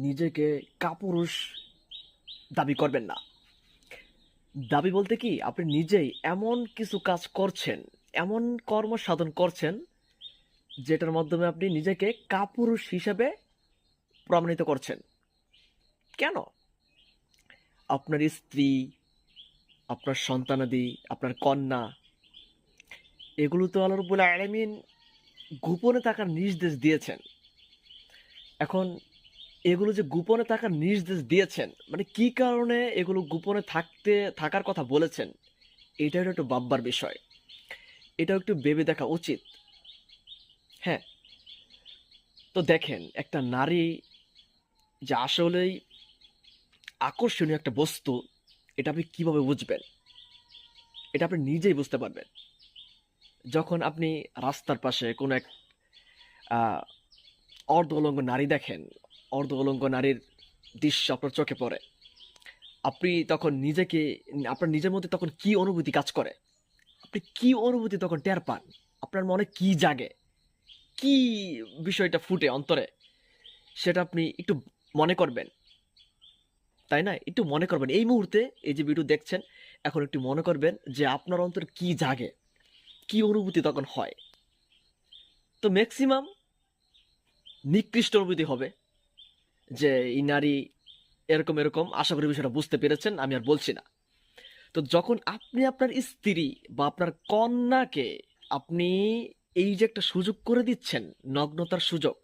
নিজেকে কাপুরুষ দাবি করবেন না। দাবি বলতে কি, আপনি নিজেই এমন কিছু কাজ করছেন, এমন কর্ম সাধন করছেন যেটার মাধ্যমে আপনি নিজেকে কাপুরুষ হিসেবে প্রমাণিত করছেন। কেন? আপনার স্ত্রী, আপনার সন্তানাদি, আপনার কন্যা, এগুলো তো আল্লাহ রাব্বুল আলামিন গোপনে থাকার নির্দেশ দিয়েছেন। এখন এগুলো যে গোপনে থাকার নির্দেশ দিয়েছেন, মানে কি কারণে এগুলো গোপনে থাকার কথা বলেছেন, এটাও একটু ভাববার বিষয়। এটাও একটু ভেবে দেখা উচিত। হ্যাঁ, তো দেখেন, একটা নারী যে আসলেই আকর্ষণীয় একটা বস্তু, এটা আপনি কিভাবে বুঝবেন? এটা আপনি নিজেই বুঝতে পারবেন যখন আপনি রাস্তার পাশে কোনো এক আহ, অর্ধ উলঙ্গ নারী দেখেন। অর্ধ উলঙ্গ নারীর দৃশ্য আপনার চোখে পড়ে, আপনি তখন নিজেকে, আপনার নিজের মধ্যে তখন কি অনুভূতি কাজ করে? আপনি কি অনুভূতি তখন টের পান? আপনার মনে কি জাগে? কি বিষয়টা ফুটে অন্তরে? সেটা আপনি একটু মনে করবেন, তাই না? একটু মনে করবেন এই মুহূর্তে, এই যে ভিডিও দেখছেন, এখন একটু মনে করবেন যে আপনার অন্তরে কি জাগে, কি অনুভূতি তখন হয়। তো ম্যাক্সিমাম নিকৃষ্ট অনুভূতি হবে যে এই নারী এরকম এরকম। আশা করি বিষয়টা বুঝতে পেরেছেন, আমি আর বলছি না। তো যখন আপনি আপনার স্ত্রী বা আপনার কন্যাকে আপনি এই যে একটা সুযোগ করে দিচ্ছেন, নগ্নতার সুযোগ,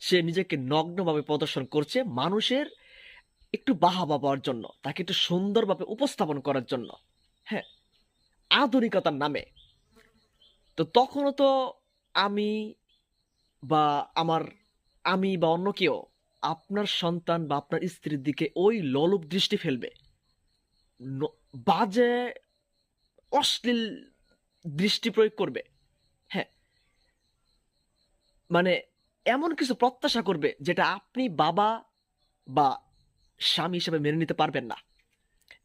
সে নিজেকে নগ্নভাবে প্রদর্শন করছে মানুষের একটু বাহাবা পাওয়ার জন্য, তাকে একটু সুন্দরভাবে উপস্থাপন করার জন্য, হ্যাঁ, আধুনিকতার নামে। তো তখনও তো আমি বা আমার আমি বা অন্য কেউ আপনার সন্তান বা আপনার স্ত্রীর দিকে ওই লোলুপ দৃষ্টি ফেলবে, বাজে অশ্লীল দৃষ্টি প্রয়োগ করবে। হ্যাঁ, মানে এমন কিছু প্রত্যাশা করবে যেটা আপনি বাবা বা স্বামী হিসেবে মেনে নিতে পারবেন না।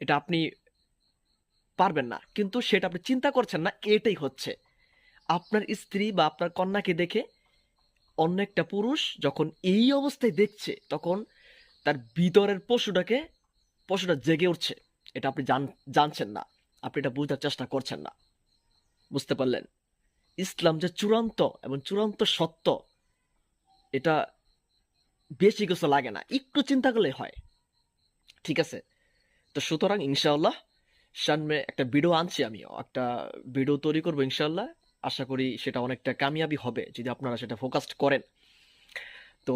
এটা আপনি পারবেন না, কিন্তু সেটা আপনি চিন্তা করছেন না। এটাই হচ্ছে আপনার স্ত্রী বা আপনার কন্যাকে দেখে অন্য একটা পুরুষ যখন এই অবস্থায় দেখছে, তখন তার ভিতরের পশুটা জেগে উঠছে। এটা আপনি জানছেন না, আপনি এটা বোঝার চেষ্টা করছেন না। বুঝতে পারলেন? ইসলাম যে চূড়ান্ত এবং চূড়ান্ত সত্য, এটা বেশি কিছু লাগে না, একটু চিন্তা করলেই হয়। ঠিক আছে? তো সুতরাং ইনশাআল্লাহ সামনে একটা ভিডিও আনছি, আমিও একটা ভিডিও তৈরি করবো ইনশাআল্লাহ। আশা করি সেটা অনেকটা কামিয়াবি হবে যদি আপনারা সেটা ফোকাসড করেন। তো